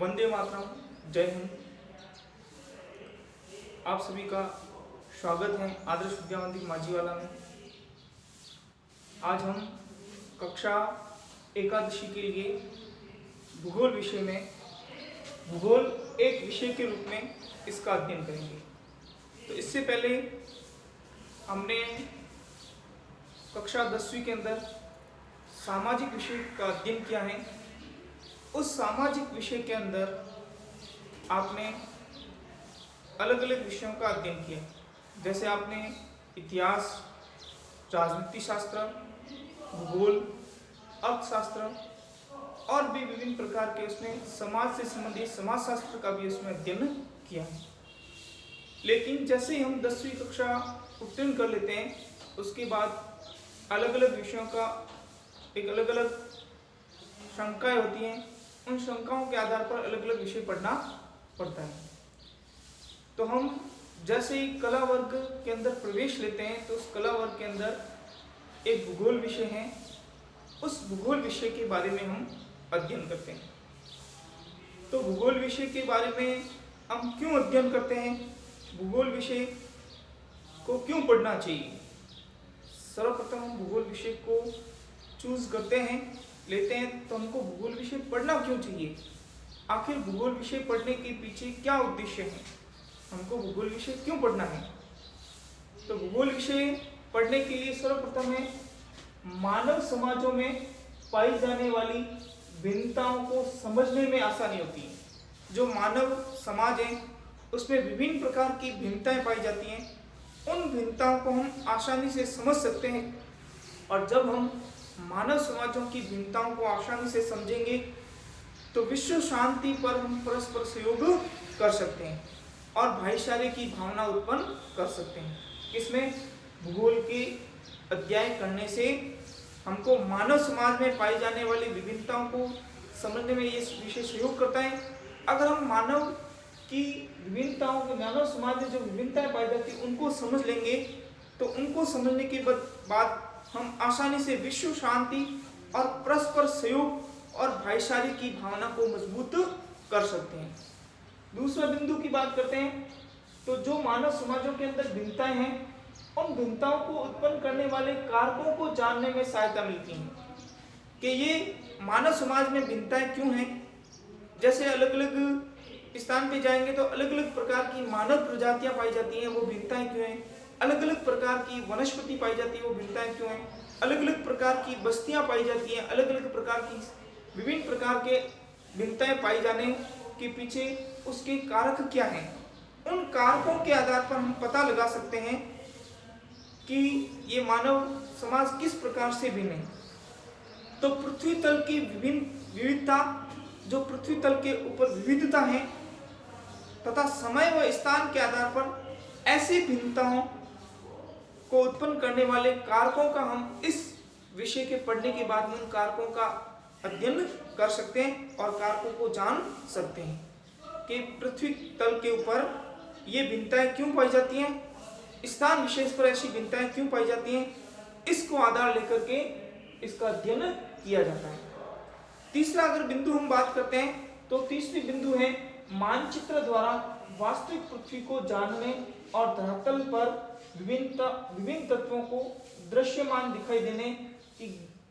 वंदे मातरम, जय हिंद। आप सभी का स्वागत है आदर्श विद्या मंदिर माझीवाला में। आज हम कक्षा एकादशी के लिए भूगोल विषय में भूगोल एक विषय के रूप में इसका अध्ययन करेंगे। तो इससे पहले हमने कक्षा 10वीं के अंदर सामाजिक विषय का अध्ययन किया है। उस सामाजिक विषय के अंदर आपने अलग अलग विषयों का अध्ययन किया, जैसे आपने इतिहास, राजनीति शास्त्र, भूगोल, अर्थशास्त्र और भी विभिन्न प्रकार के उसमें समाज से संबंधित समाजशास्त्र का भी उसमें अध्ययन किया है। लेकिन जैसे ही हम 10वीं कक्षा उत्तीर्ण कर लेते हैं, उसके बाद अलग अलग विषयों का एक अलग अलग शंकाएं होती हैं। उन शंकाओं के आधार पर अलग अलग विषय पढ़ना पड़ता है। तो हम जैसे ही कला वर्ग के अंदर प्रवेश लेते हैं, तो उस कला वर्ग के अंदर एक भूगोल विषय है। उस भूगोल विषय के बारे में हम अध्ययन करते हैं। तो भूगोल विषय के बारे में हम क्यों अध्ययन करते हैं, भूगोल विषय को क्यों पढ़ना चाहिए। सर्वप्रथम हम भूगोल विषय को चूज करते हैं, लेते हैं, तो हमको भूगोल विषय पढ़ना क्यों चाहिए, आखिर भूगोल विषय पढ़ने के पीछे क्या उद्देश्य है, हमको भूगोल विषय क्यों पढ़ना है। तो भूगोल विषय पढ़ने के लिए सर्वप्रथम है मानव समाजों में पाई जाने वाली भिन्नताओं को समझने में आसानी होती है। जो मानव समाज है उसमें विभिन्न प्रकार की भिन्नताएं पाई जाती हैं। उन भिन्नताओं को हम आसानी से समझ सकते हैं, और जब हम मानव समाजों की भिन्नताओं को आसानी से समझेंगे तो विश्व शांति पर हम परस्पर सहयोग कर सकते हैं और भाईचारे की भावना उत्पन्न कर सकते हैं। इसमें भूगोल के अध्ययन करने से हमको मानव समाज में पाई जाने वाली विभिन्नताओं को समझने में ये विषय सहयोग करता है। अगर हम मानव की विभिन्नताओं के मानव समाज में जो विभिन्नताएं पाई जाती हैं उनको समझ लेंगे, तो उनको समझने के बाद हम आसानी से विश्व शांति और परस्पर सहयोग और भाईचारे की भावना को मजबूत कर सकते हैं। दूसरा बिंदु की बात करते हैं, तो जो मानव समाजों के अंदर भिन्नताएं हैं, उन भिन्नताओं को उत्पन्न करने वाले कारकों को जानने में सहायता मिलती है कि ये मानव समाज में भिन्नताएं क्यों हैं। जैसे अलग अलग स्थान पे जाएंगे तो अलग अलग प्रकार की मानव प्रजातियां पाई जाती हैं, वो भिन्नताएं क्यों हैं। अलग अलग प्रकार की वनस्पति पाई जाती है, वो भिन्नताएं क्यों हैं। अलग अलग प्रकार की बस्तियां पाई जाती हैं, अलग अलग प्रकार की विभिन्न प्रकार के भिन्नताएं पाई जाने के पीछे उसके कारक क्या हैं। उन कारकों के आधार पर हम पता लगा सकते हैं कि ये मानव समाज किस प्रकार से भिन्न है। तो पृथ्वी तल की विविधता, जो पृथ्वी तल के ऊपर विविधता है, तथा समय व स्थान के आधार पर ऐसी भिन्नताओं को उत्पन्न करने वाले कारकों का हम इस विषय के पढ़ने के बाद उन कारकों का अध्ययन कर सकते हैं और कारकों को जान सकते हैं कि पृथ्वी तल के ऊपर ये भिन्नताएं क्यों पाई जाती हैं, स्थान विशेष पर ऐसी भिन्नताएं क्यों पाई जाती हैं। इसको आधार लेकर के इसका अध्ययन किया जाता है। तीसरा अगर बिंदु हम बात करते हैं, तो तीसरी बिंदु है मानचित्र द्वारा वास्तविक पृथ्वी को जानने और धरातल पर विभिन्न तत्वों को दृश्यमान दिखाई देने की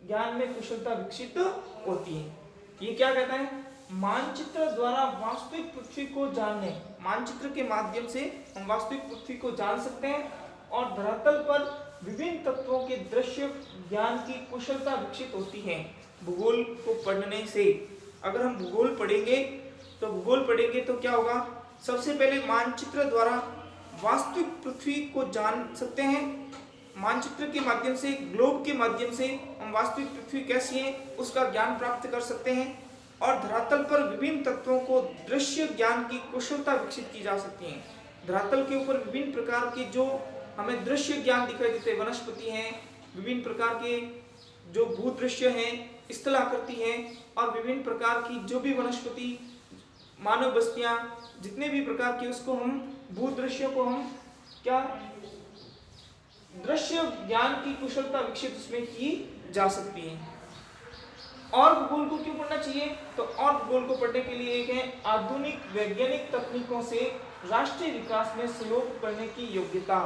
ज्ञान में कुशलता विकसित होती है। ये क्या कहता है, मानचित्र द्वारा वास्तविक पृथ्वी को जानने, मानचित्र के माध्यम से हम वास्तविक पृथ्वी को जान सकते हैं और धरातल पर विभिन्न तत्वों के दृश्य ज्ञान की कुशलता विकसित होती है भूगोल को पढ़ने से। अगर हम भूगोल पढ़ेंगे तो क्या होगा, सबसे पहले मानचित्र द्वारा वास्तविक पृथ्वी को जान सकते हैं। मानचित्र के माध्यम से, ग्लोब के माध्यम से हम वास्तविक पृथ्वी कैसी है उसका ज्ञान प्राप्त कर सकते हैं और धरातल पर विभिन्न तत्वों को दृश्य ज्ञान की कुशलता विकसित की जा सकती है। धरातल के ऊपर विभिन्न प्रकार के जो हमें दृश्य ज्ञान दिखाई देते हैं, वनस्पति हैं, विभिन्न प्रकार के जो भूदृश्य हैं, स्थलाकृति हैं, और विभिन्न प्रकार की जो भी वनस्पति, मानव बस्तियां, जितने भी प्रकार के, उसको हम भूदृश्यों को हम क्या दृश्य ज्ञान की कुशलता विकसित उसमें की जा सकती है। और भूगोल को क्यों पढ़ना चाहिए? तो और भूगोल को पढ़ने के लिए एक है आधुनिक वैज्ञानिक तकनीकों से राष्ट्रीय विकास में सहयोग करने की योग्यता।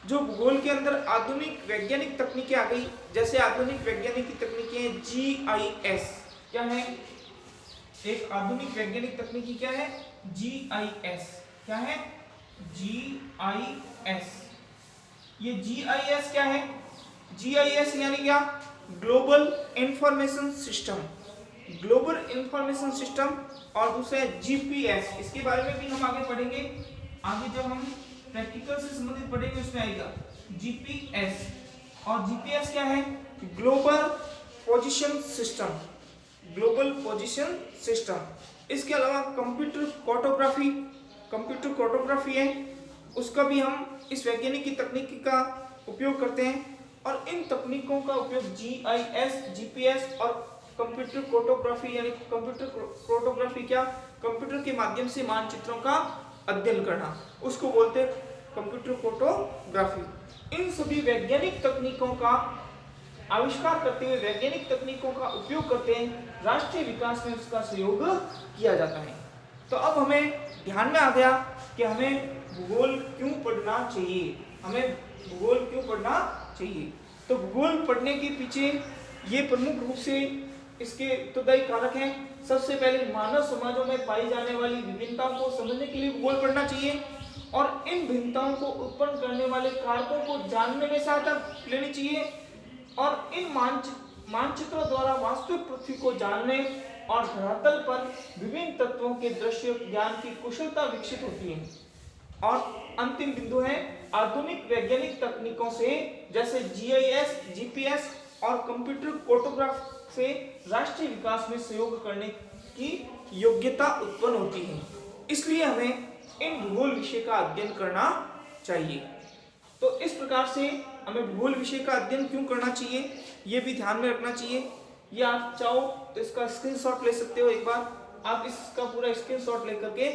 जो भूगोल के अंदर आधुनिक वैज्ञानिक तकनीकें आ गई, जैसे आधुनिक वैज्ञानिक तकनीकें GIS क्या है? एक आधुनिक वैज्ञानिक तकनीकी क्या है? GIS क्या है? GIS। ये GIS क्या है? GIS यानी क्या? Global information system, global information system. और दूसरा है GPS, इसके बारे में भी हम आगे पढ़ेंगे। आगे जब हम प्रैक्टिकल से संबंधित पढ़ेंगे उसमें आएगा GPS। और GPS क्या है? Global position system, global position system. इसके अलावा कंप्यूटर कार्टोग्राफी, कंप्यूटर कार्टोग्राफी है, उसका भी हम इस वैज्ञानिक की तकनीक का उपयोग करते हैं। और इन तकनीकों का उपयोग GIS, GPS और कंप्यूटर कार्टोग्राफी, यानी कंप्यूटर कार्टोग्राफी क्या? कंप्यूटर के माध्यम से मानचित्रों का अध्ययन करना, उसको बोलते हैं कंप्यूटर कार्टोग्राफी। इन सभी वैज्ञानिक तकनीकों का आविष्कार करते हुए, वैज्ञानिक तकनीकों का उपयोग करते हैं, राष्ट्रीय विकास में उसका सहयोग किया जाता है। तो अब हमें ध्यान में आ गया कि हमें भूगोल क्यों पढ़ना चाहिए, हमें भूगोल क्यों पढ़ना चाहिए। तो भूगोल पढ़ने के पीछे ये प्रमुख रूप से इसके उत्तरदायी कारक हैं। सबसे पहले मानव समाजों में पाई जाने वाली विभिन्नताओं को समझने के लिए भूगोल पढ़ना चाहिए, और इन भिन्नताओं को उत्पन्न करने वाले कारकों को जानने में सहायता लेनी चाहिए, और इन मानचित्रों द्वारा वास्तविक पृथ्वी को जानने और धरातल पर विभिन्न तत्वों के दृश्य ज्ञान की कुशलता विकसित होती है। और अंतिम बिंदु है आधुनिक वैज्ञानिक तकनीकों से, जैसे GIS, GPS और कंप्यूटर कार्टोग्राफ से राष्ट्रीय विकास में सहयोग करने की योग्यता उत्पन्न होती है। इसलिए हमें इन भूगोल विषय का अध्ययन करना चाहिए। तो इस प्रकार से हमें भूगोल विषय का अध्ययन क्यों करना चाहिए, ये भी ध्यान में रखना चाहिए। ये आप चाहो तो इसका स्क्रीनशॉट ले सकते हो। एक बार आप इसका पूरा स्क्रीनशॉट लेकर के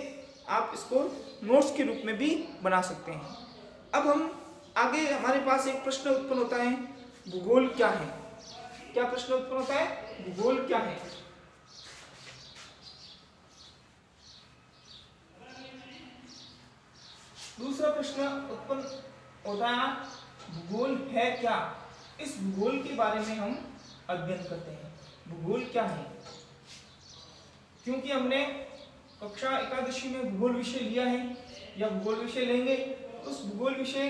आप इसको नोट्स के रूप में भी बना सकते हैं। अब हम आगे, हमारे पास एक प्रश्न उत्पन्न होता है, भूगोल क्या है? क्या प्रश्न उत्पन्न होता है? भूगोल क्या है? दूसरा प्रश्न उत्पन्न होता है, भूगोल है क्या? इस भूगोल के बारे में हम अध्ययन करते हैं। भूगोल क्या है? क्योंकि हमने कक्षा एकादशी में भूगोल विषय लिया है या भूगोल विषय लेंगे, उस भूगोल विषय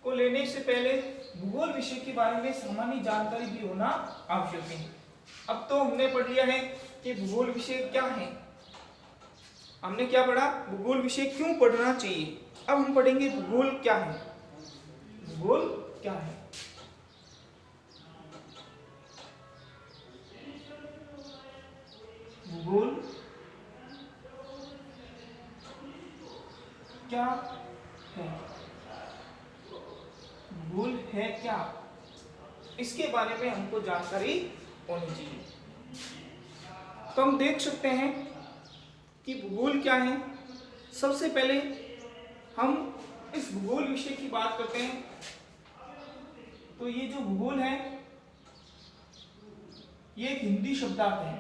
को लेने से पहले भूगोल विषय के बारे में सामान्य जानकारी भी होना आवश्यक है। अब तो हमने पढ़ लिया है कि भूगोल विषय क्या है, हमने क्या पढ़ा? भूगोल विषय क्यों पढ़ना चाहिए। अब हम पढ़ेंगे भूगोल क्या है। भूगोल क्या है? भूगोल क्या है? भूगोल है क्या, इसके बारे में हमको जानकारी होनी चाहिए। तो हम देख सकते हैं कि भूगोल क्या है। सबसे पहले हम इस भूगोल विषय की बात करते हैं। तो ये जो भूगोल है, ये एक हिंदी शब्दार्थ है।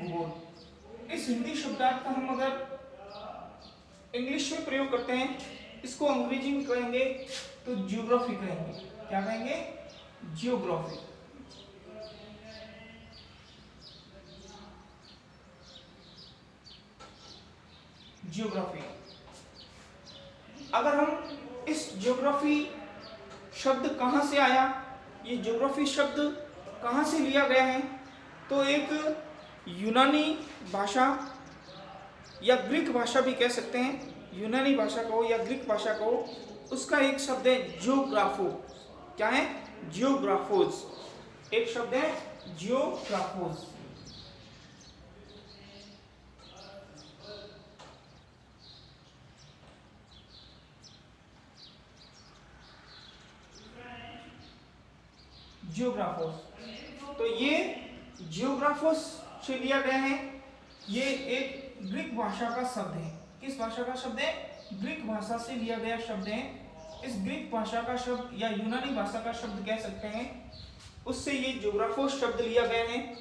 भूगोल, इस हिंदी शब्दार्थ का हम अगर इंग्लिश में प्रयोग करते हैं, इसको अंग्रेजी में कहेंगे तो जियोग्राफी कहेंगे। क्या कहेंगे? जियोग्राफी। जियोग्राफी। अगर हम इस जियोग्राफी शब्द कहां से आया, ये जियोग्राफी शब्द कहां से लिया गया है, तो एक यूनानी भाषा या ग्रीक भाषा भी कह सकते हैं, यूनानी भाषा को या ग्रीक भाषा को, उसका एक शब्द है जियोग्राफो। क्या है? जियोग्राफोस। एक शब्द है जियोग्राफोस। जियोग्राफोस। तो ये जियोग्राफोस से लिया गया है। ये एक ग्रीक भाषा का शब्द है। किस भाषा का शब्द है? ग्रीक भाषा से लिया गया शब्द है। इस ग्रीक भाषा का शब्द या यूनानी भाषा का शब्द कह सकते हैं उससे ये ज्योग्राफोस शब्द लिया गया है।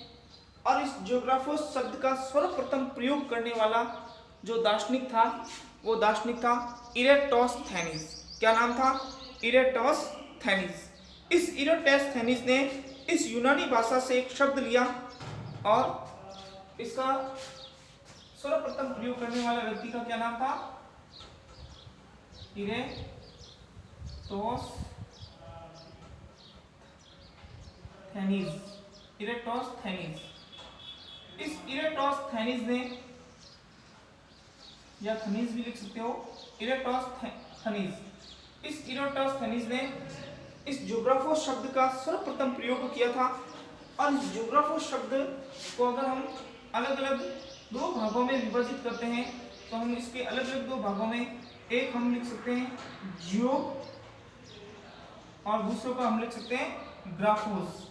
और इस ज्योग्राफोस शब्द का सर्वप्रथम प्रयोग करने वाला जो दार्शनिक था वो दार्शनिक था इरेटोस्थेनीज। क्या नाम था? इरेटोस्थेनीज। इस इरेटोस्थेनीज ने इस यूनानी भाषा से एक शब्द लिया और इसका सर्वप्रथम प्रयोग करने वाला व्यक्ति का क्या नाम था? इरेटोस्थेनीज। इस इरेटोस्थेनीज ने, या थनीज भी लिख सकते हो, इरेटोस्थेनीज, इस इरेटोस्थेनीज ने इस ज्योग्राफोस शब्द का सर्वप्रथम प्रयोग किया था। और इस ज्योग्राफोस शब्द को अगर हम अलग अलग दो भागों में विभाजित करते हैं तो हम इसके अलग अलग दो भागों में, एक हम लिख सकते हैं जियो और दूसरों को हम लिख सकते हैं ग्राफोस।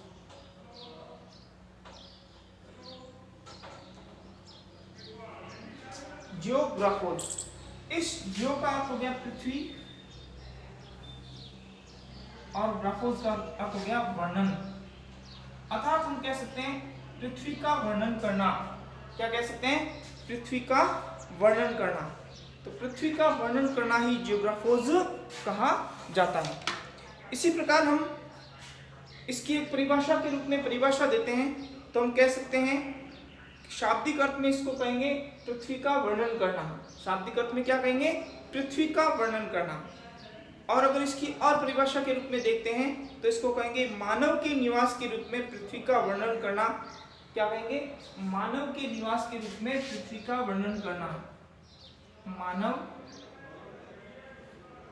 जियोग्राफोस। इस जियो का अर्थ हो गया पृथ्वी और ग्राफोस का अर्थ हो गया वर्णन। अर्थात हम कह सकते हैं पृथ्वी का वर्णन करना। क्या कह सकते हैं? पृथ्वी का वर्णन करना। तो पृथ्वी का वर्णन करना ही जियोग्राफोस कहा जाता है। इसी प्रकार हम इसकी एक परिभाषा के रूप में परिभाषा देते हैं तो हम कह सकते हैं शाब्दिक अर्थ में इसको कहेंगे पृथ्वी का वर्णन करना। शाब्दिक अर्थ में क्या कहेंगे? पृथ्वी का वर्णन करना। और अगर इसकी और परिभाषा के रूप में देखते हैं तो इसको कहेंगे मानव के निवास के रूप में पृथ्वी का वर्णन करना। क्या कहेंगे? मानव के निवास के रूप में पृथ्वी का वर्णन करना। मानव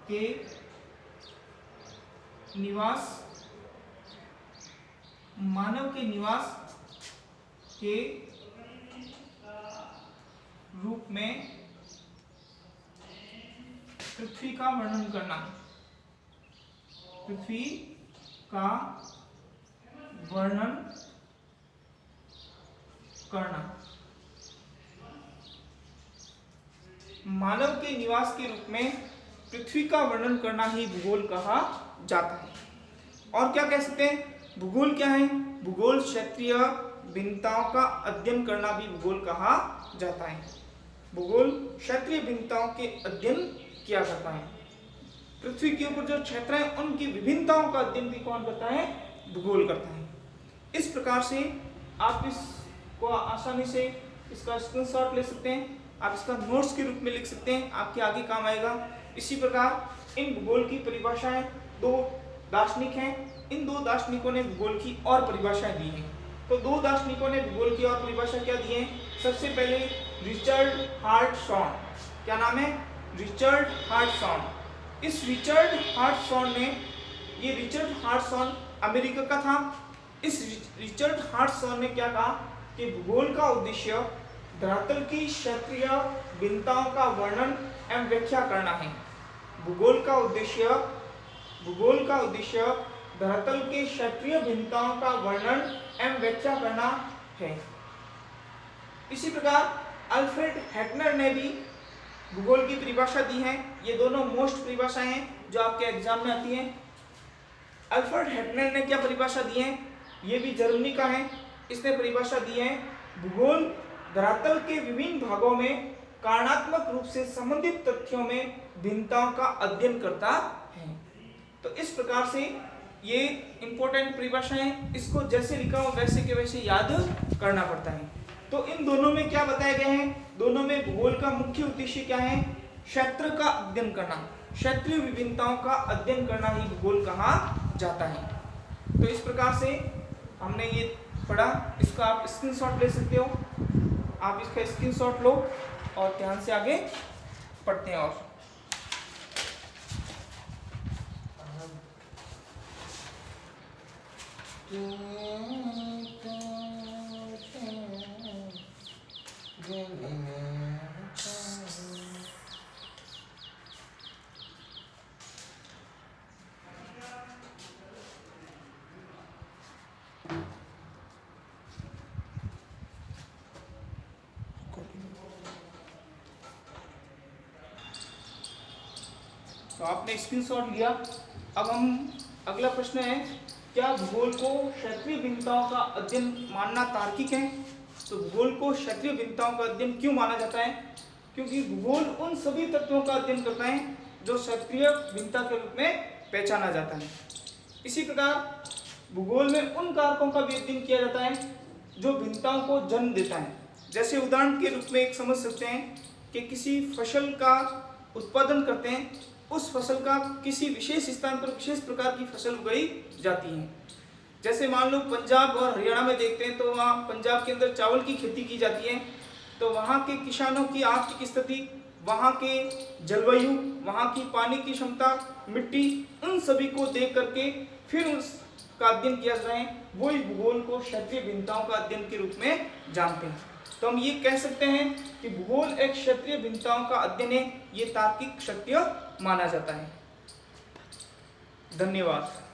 के निवास, मानव के निवास के रूप में पृथ्वी का वर्णन करना। पृथ्वी का वर्णन करना। मानव के निवास के रूप में पृथ्वी का वर्णन करना ही भूगोल कहा जाता है। और क्या कह सकते हैं? भूगोल क्या है? भूगोल क्षेत्रीय भिन्नताओं का अध्ययन करना भी भूगोल कहा जाता है। भूगोल क्षेत्रीय भिन्नताओं के अध्ययन किया जाता है। पृथ्वी के ऊपर जो क्षेत्र है उनकी विभिन्नताओं का अध्ययन भी कौन करता है? भूगोल करता है। इस प्रकार से आप इसको आसानी से इसका स्क्रीनशॉट ले सकते हैं, आप इसका नोट्स के रूप में लिख सकते हैं, आपके आगे काम आएगा। इसी प्रकार इन भूगोल की परिभाषाएं दो दार्शनिक हैं, इन दो दार्शनिकों ने भूगोल की और परिभाषाएं दी हैं। तो दो दार्शनिकों ने भूगोल की और परिभाषा क्या दी है? सबसे पहले रिचर्ड हार्टसॉन। क्या नाम है? रिचर्ड हार्टसॉन। इस रिचर्ड हार्टसॉन ने, ये रिचर्ड हार्टसॉन अमेरिका का था। इस रिचर्ड हार्टसॉन ने क्या कहा कि भूगोल का उद्देश्य धरातल की क्षेत्रीय भिन्नताओं का वर्णन एवं व्याख्या करना है। भूगोल का उद्देश्य धरातल के क्षेत्रीय भिन्नताओं का वर्णन एवं व्याख्या करना है। इसी प्रकार अल्फ्रेड हेटनर ने भी भूगोल की परिभाषा दी है। ये दोनों मोस्ट परिभाषाएं हैं जो आपके एग्जाम में आती हैं। अल्फ्रेड हेटनर ने क्या परिभाषा दी है? ये भी जर्मनी का है। इसने परिभाषा दी है भूगोल धरातल के विभिन्न भागों में कारणात्मक रूप से संबंधित तथ्यों में भिन्नताओं का अध्ययन करता है। तो इस प्रकार से ये इंपॉर्टेंट परिभाषाएं, इसको जैसे लिखा हो वैसे के वैसे याद करना पड़ता है। तो इन दोनों में क्या बताया गया है? दोनों में भूगोल का मुख्य उद्देश्य क्या है? क्षेत्र का अध्ययन करना, क्षेत्रीय विभिन्नताओं का अध्ययन करना ही भूगोल कहा जाता है। तो इस प्रकार से हमने ये पढ़ा। इसका आप स्क्रीनशॉट ले सकते हो। आप इसका स्क्रीनशॉट लो और ध्यान से आगे पढ़ते हैं। और तो आपने स्क्रीनशॉट लिया। अब हम, अगला प्रश्न है क्या भूगोल को क्षेत्रीय भिन्नताओं का अध्ययन मानना तार्किक है? तो भूगोल को क्षेत्रीय भिन्नताओं का अध्ययन क्यों माना जाता है? क्योंकि भूगोल उन सभी तत्वों का अध्ययन करता है जो क्षेत्रीय भिन्नता के रूप में पहचाना जाता है। इसी प्रकार भूगोल में उन कारकों का भी अध्ययन किया जाता है जो भिन्नताओं को जन्म देता है। जैसे उदाहरण के रूप में एक समझ सकते हैं कि किसी फसल का उत्पादन करते हैं, उस फसल का किसी विशेष स्थान पर विशेष प्रकार की फसल उगाई जाती है। जैसे मान लो पंजाब और हरियाणा में देखते हैं तो वहाँ पंजाब के अंदर चावल की खेती की जाती है, तो वहाँ के किसानों की आर्थिक स्थिति, वहाँ के जलवायु, वहाँ की पानी की क्षमता, मिट्टी, उन सभी को देख करके फिर उसका अध्ययन किया जाए, वही भूगोल को क्षेत्रीय भिन्नताओं का अध्ययन के रूप में जानते हैं। तो हम ये कह सकते हैं कि भूगोल एक क्षेत्रीय भिन्नताओं का अध्ययन है, ये तार्किक सत्य माना जाता है। धन्यवाद।